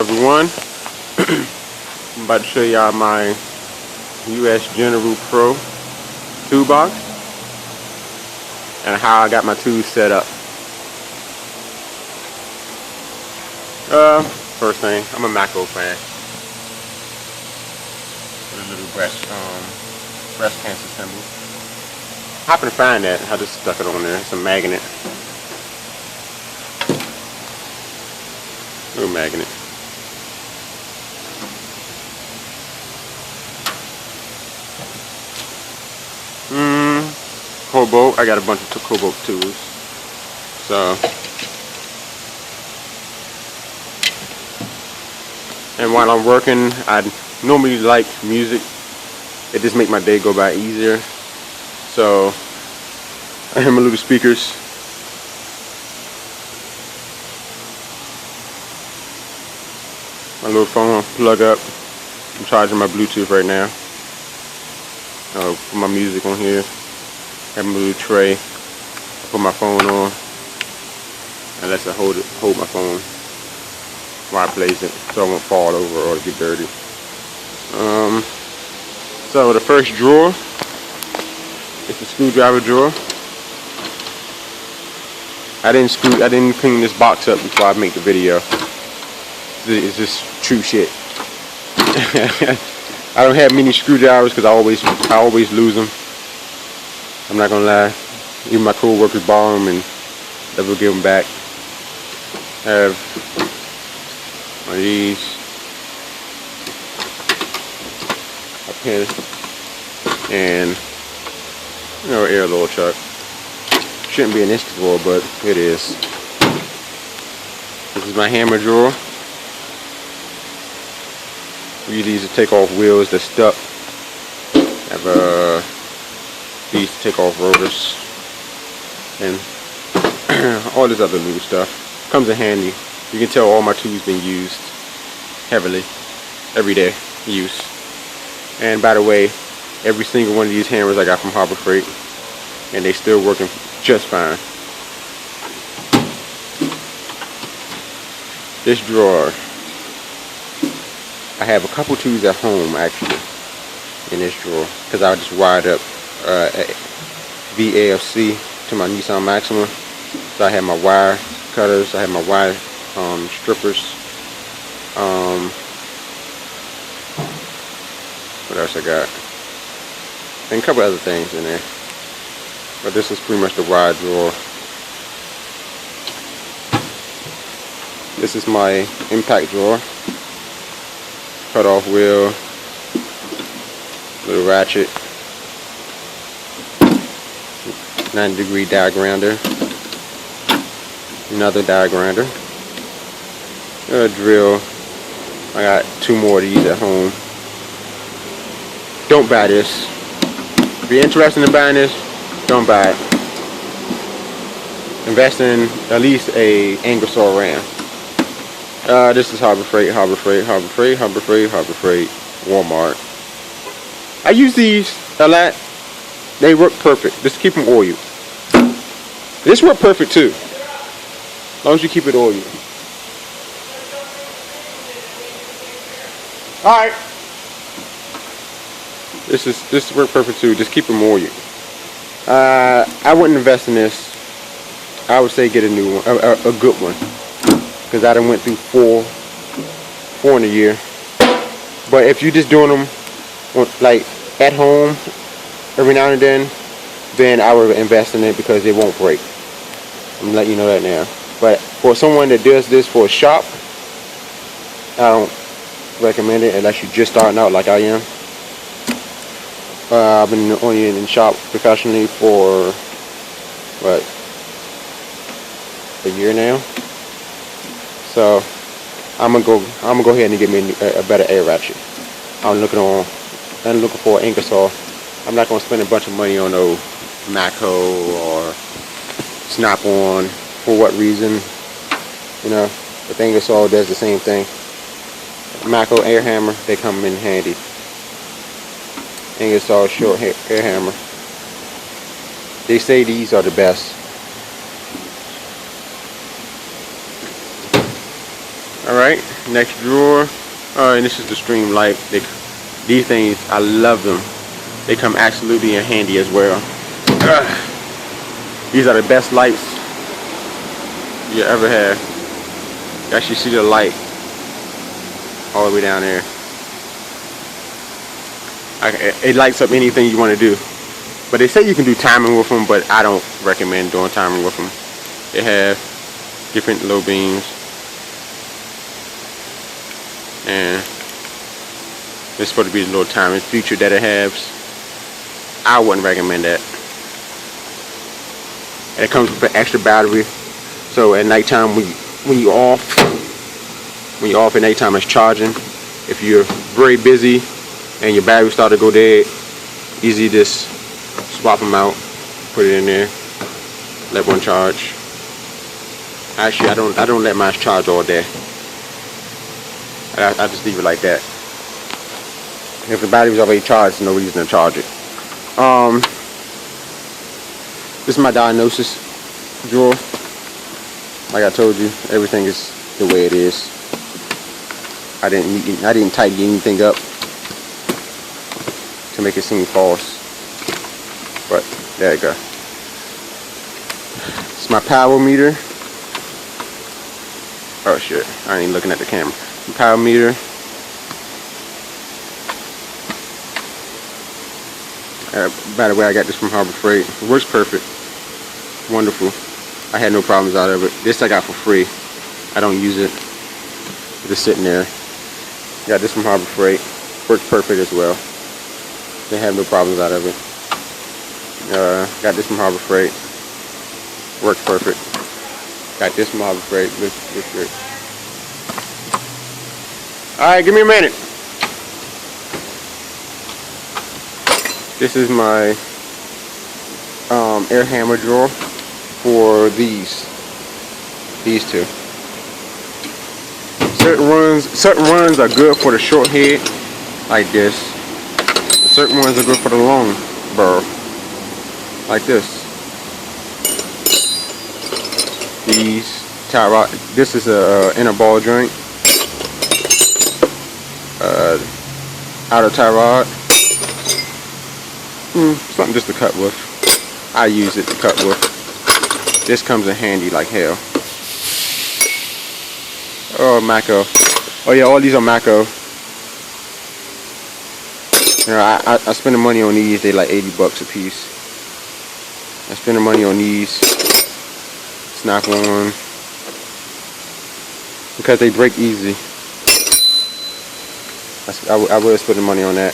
everyone. I'm about to show y'all my US General Pro toolbox and how I got my tools set up. First thing, I'm a Mako fan. With a little breast cancer symbol. Happened to find that. I just stuck it on there. It's a magnet. Little magnet. Cobalt. I got a bunch of cobalt tools. So, and while I'm working, I normally like music. It just makes my day go by easier. So, I have my little speakers. My little phone plug up. I'm charging my Bluetooth right now. Put my music on here. Have my little tray. Put my phone on. And let it hold my phone while I place it, so it won't fall over or get dirty. So the first drawer is the screwdriver drawer. I didn't clean this box up before I make the video. It's just true shit. I don't have many screwdrivers because I always lose them. I'm not gonna lie. Even my co-workers borrow them and never give them back. I have one of these, a pen, and air oil chuck. Shouldn't be an this drawer, but it is. This is my hammer drawer. We use these to take off wheels that stuck. I have these to take off rotors and all this other little stuff. Comes in handy. You can tell all my tools been used heavily, everyday use. And by the way, every single one of these hammers I got from Harbor Freight, and they still working just fine. This drawer, I have a couple tools at home actually in this drawer because I just wired up VAFC to my Nissan Maxima. So I have my wire cutters, I have my wire strippers. What else I got? And a couple other things in there. But this is pretty much the wire drawer. This is my impact drawer. Cut off wheel, little ratchet, 90-degree die grinder, another die grinder, a drill. I got 2 more of these at home. Don't buy this. If you're interested in buying this, don't buy it. Invest in at least a Ingersoll ram. This is Harbor Freight, Walmart. I use these a lot. They work perfect. Just keep them oiled. This works perfect too, as long as you keep it oiled. All right. This works perfect too. Just keep them oiled. I wouldn't invest in this. I would say get a new one, a good one. Because I done went through four in a year. But if you're just doing them like at home every now and then I would invest in it because it won't break. I'm letting you know that now. But for someone that does this for a shop, I don't recommend it unless you're just starting out like I am. I've been only in shop professionally for what, a year now. So I'm gonna go ahead and get me a better air ratchet. I'm looking for an Ingersoll. I'm not gonna spend a bunch of money on no Mako or Snap-on. For what reason? If Ingersoll does the same thing. Mako air hammer, they come in handy. Ingersoll short air hammer. They say these are the best. Alright. Alright, next drawer. And this is the stream light. These things, I love them. They come absolutely in handy as well. These are the best lights you ever have. You actually see the light all the way down there. It lights up anything you want to do. But they say you can do timing with them, but I don't recommend doing timing with them. They have different low beams. And it's supposed to be the little timing feature that it has. I wouldn't recommend that. And it comes with an extra battery. So at nighttime when you're off at nighttime, it's charging. If you're very busy and your battery start to go dead, easy just swap them out, put it in there, let one charge. Actually, I don't let mine charge all day. I just leave it like that. If the battery's already charged, no reason to charge it. This is my diagnosis drawer. Like I told you, everything is the way it is. I didn't tighten anything up to make it seem false. But there you go. It's my power meter. Oh shit, I ain't even looking at the camera. Power meter. By the way, I got this from Harbor Freight. It works perfect. Wonderful. I had no problems out of it. This I got for free. I don't use it. It's just sitting there. Got this from Harbor Freight. Works perfect as well. They have no problems out of it. Got this from Harbor Freight. Works perfect. Got this from Harbor Freight. Looks great. Alright, give me a minute. This is my air hammer drawer for these two. Certain runs are good for the short head, like this. Certain ones are good for the long burr, like this. These tie rod. This is a inner ball joint. Outer tie rod. Something just to cut with. I use it to cut with. This comes in handy like hell. Oh, Mako. Oh yeah, all these are Mako. You know, I spend the money on these. They like 80 bucks a piece. I spend the money on these. Snap on. Because they break easy. I will spend the money on that.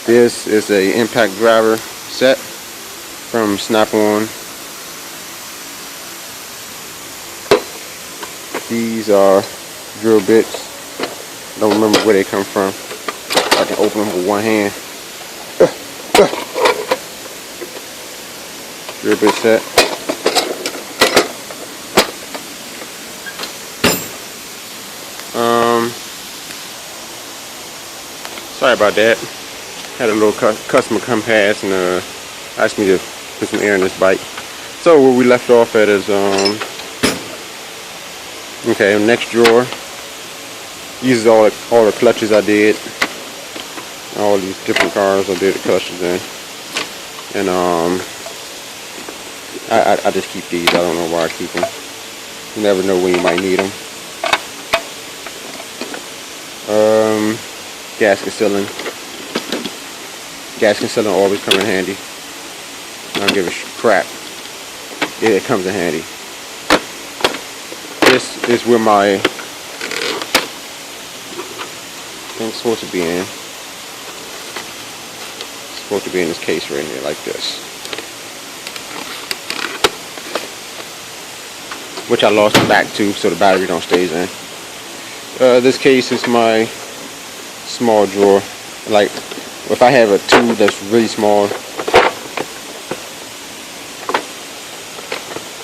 This is a impact driver set from Snap-on. These are drill bits. I don't remember where they come from. I can open them with one hand. Drill bit set. Sorry about that. Had a little customer come past and asked me to put some air in this bike. So where we left off at is okay, next drawer uses all the clutches I did. All these different cars I did the clutches in. And I just keep these. I don't know why I keep them. You never know when you might need them. Gasket sealing. Gasket sealing always come in handy. I don't give a crap. It comes in handy. This is where my thing's supposed to be in. It's supposed to be in this case right here, like this. Which I lost the back to, so the battery don't stays in. This case is my small drawer. Like, if I have a tool that's really small,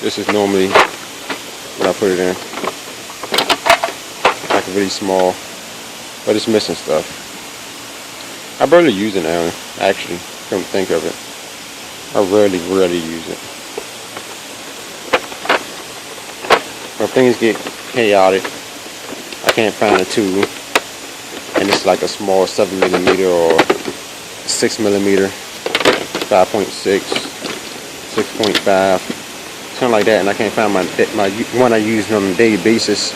this is normally what I put it in. Like really small, but it's missing stuff. I barely use it now, actually, come to think of it. I rarely use it. When things get chaotic, can't find a tool, and it's like a small 7mm or 6mm, 5.6, 6.5, something like that, and I can't find my one I use on a daily basis.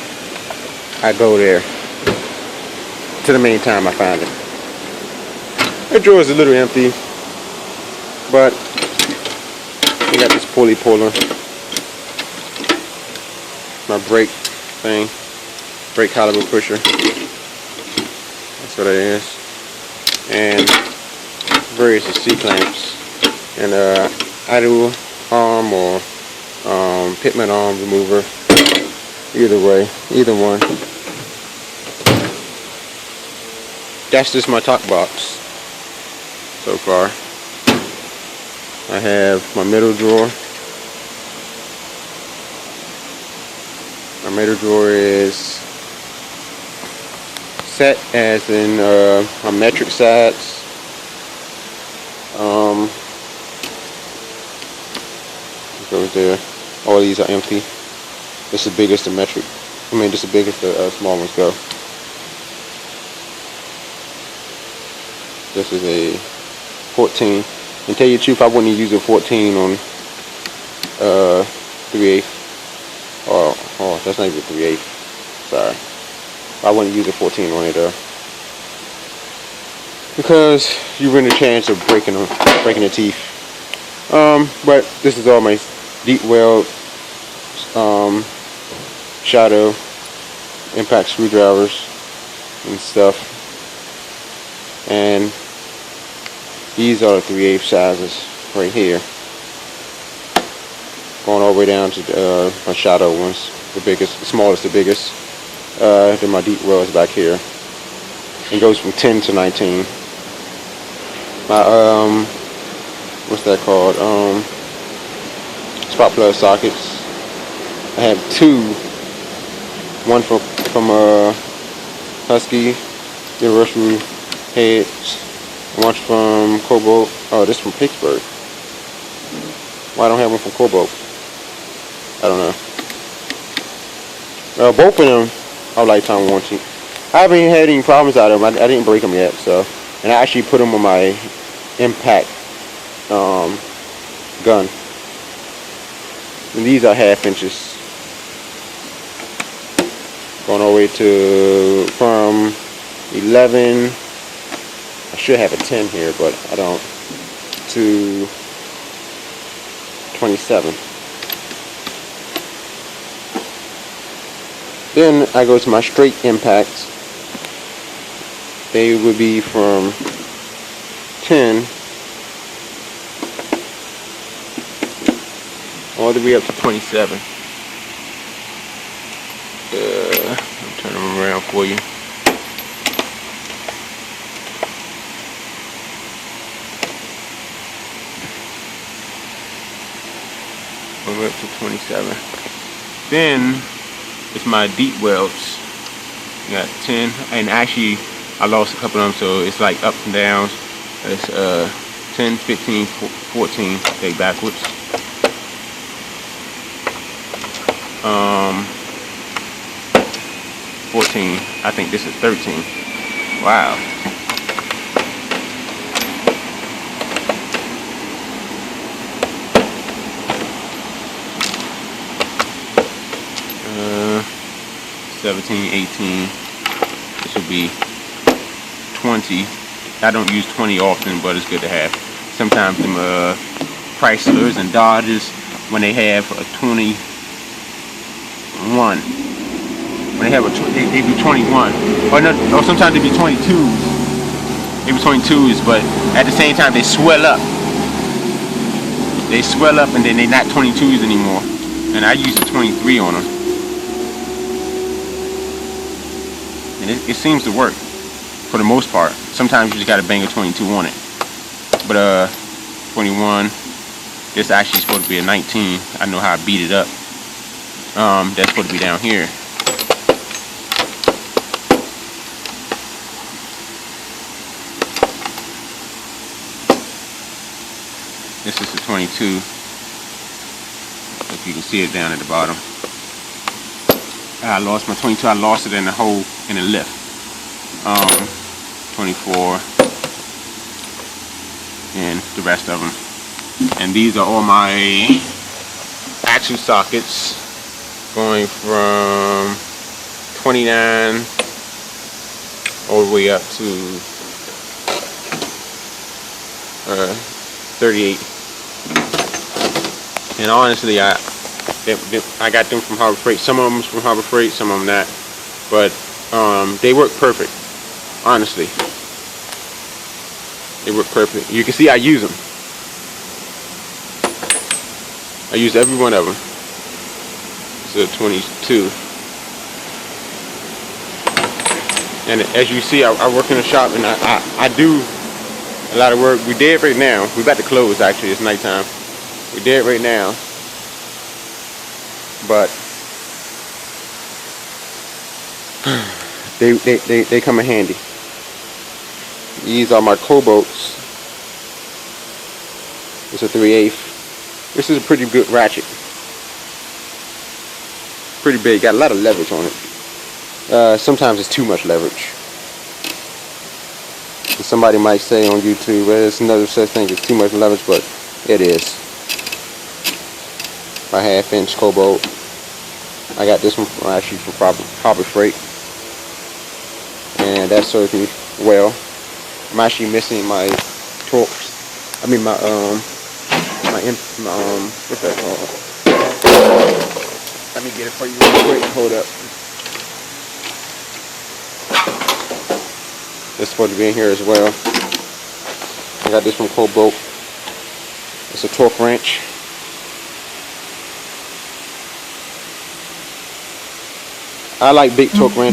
I go there to the main time I find it. The drawer is a little empty, but we got this pulley puller, my brake thing, brake caliber pusher. That's what it is, and various C-clamps, and idle arm or pitman arm remover. Either way, either one. That's just my top box so far. I have my middle drawer. My middle drawer is set as in my metric sides. It goes there. All these are empty. This is the biggest the metric. I mean, this is the biggest the small ones go. This is a 14. And tell you the truth, I wouldn't use a 14 on 3/8. Oh, that's not even 3/8. Sorry. I wouldn't use a 14 on it though, because you run a chance of breaking the teeth. But this is all my deep weld, shadow, impact screwdrivers and stuff. And these are the 3/8 sizes right here, going all the way down to my shadow ones, the biggest, the smallest, the biggest. Then my deep well is back here. It goes from 10 to 19. My what's that called? Spark plug sockets. I have two. One from Husky Universal heads. One from Cobalt. Oh, this from Pittsburgh. Why I don't have one from Cobalt? I don't know. Both of them are lifetime warranty. I haven't had any problems out of them. I didn't break them yet, so. And I actually put them on my impact gun. And these are 1/2 inches. Going all the way to from 11. I should have a 10 here, but I don't. To 27. Then I go to my straight impacts. They would be from 10 all the way up to 27. I'll turn them around for you. All the way up to 27. Then it's my deep welds. You got 10, and actually I lost a couple of them, so it's like up and down. It's 10, 15, 14, take backwards. 14, I think this is 13. Wow. Uh, 17, 18, this would be 20. I don't use 20 often, but it's good to have. Sometimes them Chryslers and Dodges, when they have a 21, when they have they be 21, or no, or sometimes they be 22s. They be 22s, but at the same time they swell up. They swell up, and then they're not 22s anymore. And I use a 23 on them, and it seems to work for the most part. Sometimes you just gotta bang a 22 on it. But 21. This actually supposed to be a 19. I know how I beat it up. That's supposed to be down here. This is the 22. If you can see it down at the bottom. I lost my 22. I lost it in the hole in the lift. 24 and the rest of them. And these are all my axle sockets, going from 29 all the way up to 38. And honestly, I got them from Harbor Freight. Some of them from Harbor Freight, some of them not. But they work perfect. Honestly, they work perfect. You can see I use them. I use every one of them. It's a 22. And as you see, I work in the shop, and I do a lot of work. We dead right now. We about to close, actually. It's nighttime. We dead right now. But they come in handy. These are my Cobolts. It's a 3/8. This is a pretty good ratchet. Pretty big. Got a lot of leverage on it. Sometimes it's too much leverage. Somebody might say on YouTube, well, there's no such thing as too much leverage, but it is. My 1/2-inch Cobolt. I got this one actually from Harbor Freight, and that serves me well. I'm actually missing my torques. I mean my what's that called? Let me get it for you real quick. Hold up. It's supposed to be in here as well. I got this from Cobolt. It's a torque wrench. I like big torque wrenches.